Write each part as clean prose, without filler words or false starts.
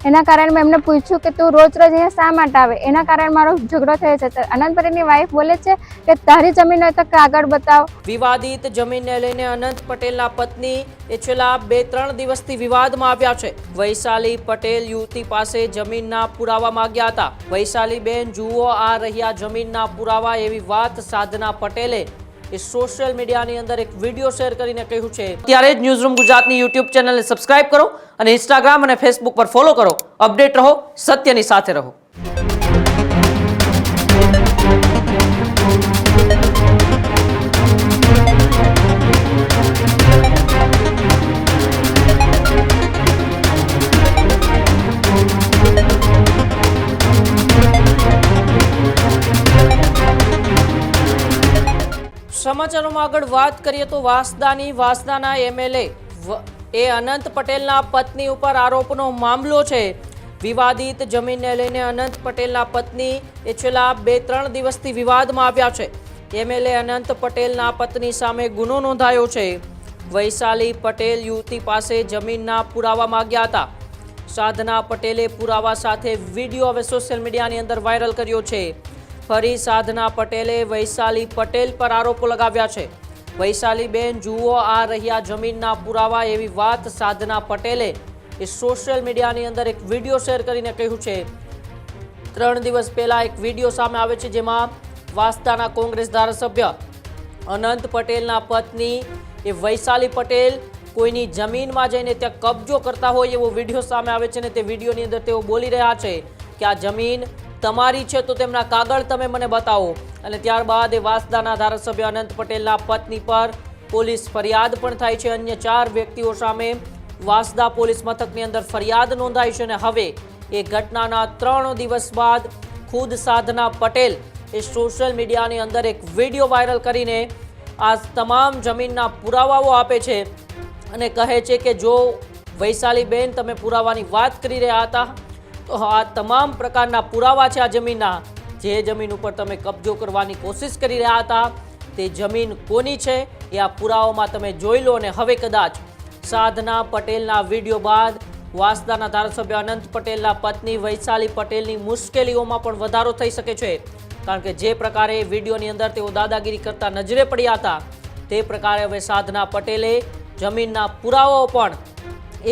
એના કારણે મેં એમને પૂછ્યું કે તું રોજ રોજ અહીંયા શા માટે આવે, એના કારણે મારો ઝઘડો થયો છે. અનંત પટેલની વાઈફ બોલે છે કે તારી જમીન હોય તો કાગળ બતાવ. વિવાદિત જમીનને લઈને અનંત પટેલના પત્ની એ છેલ્લા 2-3 દિવસથી વિવાદમાં આવ્યા છે. વૈશાલી પટેલ યુવતી પાસે જમીનના પુરાવા માંગ્યા હતા. વૈશાલી બેન જુઓ આ રહ્યા જમીનના પુરાવા, એવી વાત સાધના પટેલે એ સોશિયલ મીડિયાની અંદર એક વિડીયો શેર કરીને કહ્યું છે. ત્યારે જ ન્યૂઝરૂમ ગુજરાતની યુટ્યુબ ચેનલને સબસ્ક્રાઇબ કરો અને ઇન્સ્ટાગ્રામ અને ફેસબુક પર ફોલો કરો. અપડેટ રહો, સત્યની સાથે રહો. સમાચારોમાં આગળ વાત કરીએ તો વાસદાના એમએલએ એ અનંત પટેલના પત્ની ઉપર આરોપનો મામલો છે. વિવાદિત જમીનને લઈને અનંત પટેલના પત્ની એ છેલ્લા 2-3 દિવસથી વિવાદમાં આવ્યા છે. એમએલએ અનંત પટેલના પત્ની સામે ગુનો નોંધાયો છે. વૈશાલી પટેલ યુવતી પાસે જમીનના પુરાવા માંગ્યા હતા. સાધના પટેલે પુરાવા સાથે વિડીયો હવે સોશિયલ મીડિયાની અંદર વાયરલ કર્યો છે. ફરી સાધના પટેલે વૈશાલી પટેલ પર આરોપો લગાવ્યા છે. વૈશાલી બેન જુઓ આ રહ્યા જમીનના પુરાવા, એવી વાત સાધના પટેલે એ સોશિયલ મીડિયાની અંદર એક વિડીયો શેર કરીને કહ્યું છે. 3 દિવસ પહેલા એક વિડીયો સામે આવે છે જેમાં વાસદાના કોંગ્રેસ ધારાસભ્ય અનંત પટેલના પત્ની એ વૈશાલી પટેલ કોઈની જમીનમાં જઈને ત્યાં કબજો કરતા હોય એવો વિડીયો સામે આવે છે. ને તે વિડીયોની અંદર તેઓ બોલી રહ્યા છે કે આ જમીન તમારી છે તો તેમના કાગળ તમે મને બતાવો. અને ત્યારબાદ એ વાસદાના ધારાસભ્ય અનંત પટેલના પત્ની પર પોલીસ ફરિયાદ પણ થાય છે. અન્ય 4 વ્યક્તિઓ સામે વાસદા પોલીસ મથકની અંદર ફરિયાદ નોંધાઈ છે. અને હવે એ ઘટનાના 3 દિવસ બાદ ખુદ સાધના પટેલ એ સોશિયલ મીડિયાની અંદર એક વિડીયો વાયરલ કરીને આ તમામ જમીનના પુરાવાઓ આપે છે અને કહે છે કે જો વૈશાલી બેન તમે પુરાવાની વાત કરી રહ્યા હતા તો આ તમામ પ્રકારના પુરાવા છે. આ જમીનના જે જમીન ઉપર તમે કબજો કરવાની કોશિશ કરી રહ્યા હતા તે જમીન કોની છે એ આ પુરાવામાં તમે જોઈ લો. અને હવે કદાચ સાધના પટેલના વિડીયો બાદ વાસદાના ધારાસભ્ય અનંત પટેલના પત્ની વૈશાલી પટેલની મુશ્કેલીઓમાં પણ વધારો થઈ શકે છે. કારણ કે જે પ્રકારે વિડીયોની અંદર તેઓ દાદાગીરી કરતા નજરે પડ્યા હતા તે પ્રકારે હવે સાધના પટેલે જમીનના પુરાવાઓ પણ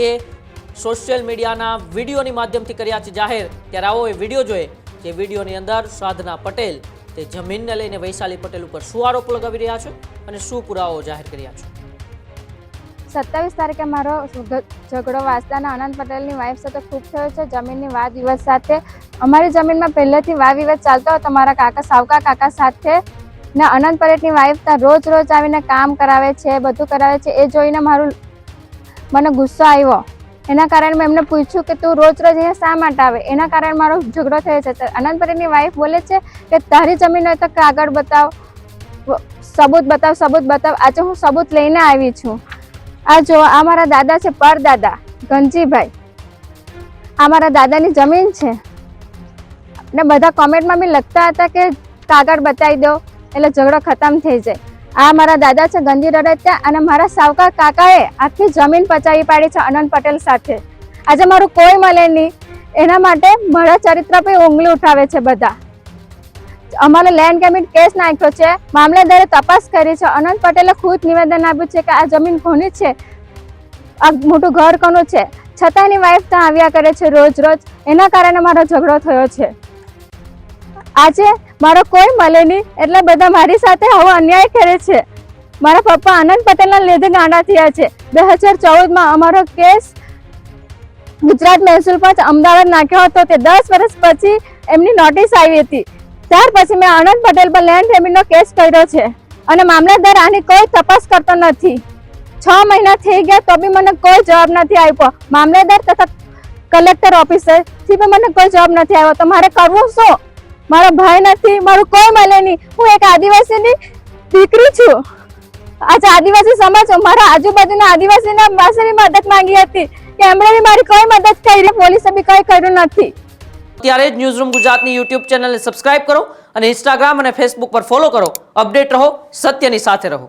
એ સોશિયલ મીડિયાના વિડીયોની માધ્યમથી કર્યા છે જાહેર. ત્યારે આવો એ વિડીયો જોઈએ જે વિડીયોની અંદર સાધના પટેલ તે જમીનને લઈને વૈશાલી પટેલ ઉપર શું આરોપ લગાવી રહ્યા છે અને શું પુરાવાઓ જાહેર કર્યા છે. 27 તારીખે મારો ઝઘડો વાસદાના અનંત પટેલની વાઈફ સાથે ખૂબ થયો છે જમીનની વાદ વિવાદ સાથે. અમારી જમીનમાં પહેલેથી વાદ વિવાદ ચાલતો હતો મારા કાકા સાવકા કાકા સાથે. ને અનંત પટેલની વાઈફ રોજ રોજ આવીને કામ કરાવે છે, બધું કરાવે છે. એ જોઈને મને ગુસ્સો આવ્યો. એના કારણે મેં એમને પૂછ્યું કે તું રોજ રોજ અહીંયા શા માટે આવે, એના કારણે મારો ઝઘડો થયો છે. અનંત પટેલની વાઈફ બોલે છે કે તારી જમીન હોય તો કાગળ બતાવ, સબૂત બતાવ. આજે હું સબૂત લઈને આવી છું. આ જો આ મારા દાદા છે, પરદાદા ગંજીભાઈ, આ મારા દાદાની જમીન છે. ને બધા કોમેન્ટમાં બી લખતા હતા કે કાગળ બતાવી દો એટલે ઝઘડો ખતમ થઈ જાય. આ મારા દાદા છે ગંજી રડત્યા અને મારા સાવકા કાકાએ આખી જમીન પચાવી પાડી છે અનંત પટેલ સાથે. આજે મારું કોઈ મળે નહીં એના માટે મારા ચરિત્ર પર ઉંગલી ઉઠાવે છે બધા. અમારે લેન્ડ કેબિન કેસ નાખ્યો છે, મામલેદારે તપાસ કરી છે. અનંત પટેલે ખુદ નિવેદન આપ્યું છે કે આ જમીન કોની છે, આ મોટું ઘર કોનું છે. છતાં એની વાઈફ ત્યાં આવ્યા કરે છે રોજ રોજ. એના કારણે મારો ઝઘડો થયો છે. આજે મારો કોઈ મળે નહીં એટલે બધા મારી સાથે આવો અન્યાય કરે છે. મારા પપ્પા અનંત પટેલના લીધે ગાંડા થયા છે. 2014માં અમારો કેસ ગુજરાત મહેસૂલ પંચ અમદાવાદ નાખ્યો હતો. તે 10 વર્ષ પછી એમની નોટિસ આવી હતી. ત્યાર પછી મેં અનંત પટેલ પર લેન્ડ રેમિટનો કેસ કર્યો છે અને મામલતદાર આની કોઈ તપાસ કરતો નથી. 6 મહિના થઈ ગયા તો બી મને કોઈ જવાબ નથી આપ્યો. મામલતદાર તથા કલેક્ટર ઓફિસરથી બી મને કોઈ જવાબ નથી આવ્યો. તો મારે કરવું શું? મારો ભાઈ નથી, મારું કોઈ મળે નહીં. હું એક આદિવાસીની દીકરી છું. આજે આદિવાસી સમાજ મારા આજુબાજુના આદિવાસીના પાસેની મદદ માંગી હતી કે એમણે બી મારી કોઈ મદદ કરી, પોલીસે બી કંઈ કર્યું નથી. ત્યારે જ ન્યૂઝરૂમ ગુજરાતની યુટ્યુબ ચેનલને સબસ્ક્રાઇબ કરો અને ઇન્સ્ટાગ્રામ અને ફેસબુક પર ફોલો કરો. અપડેટ રહો, સત્યની સાથે રહો.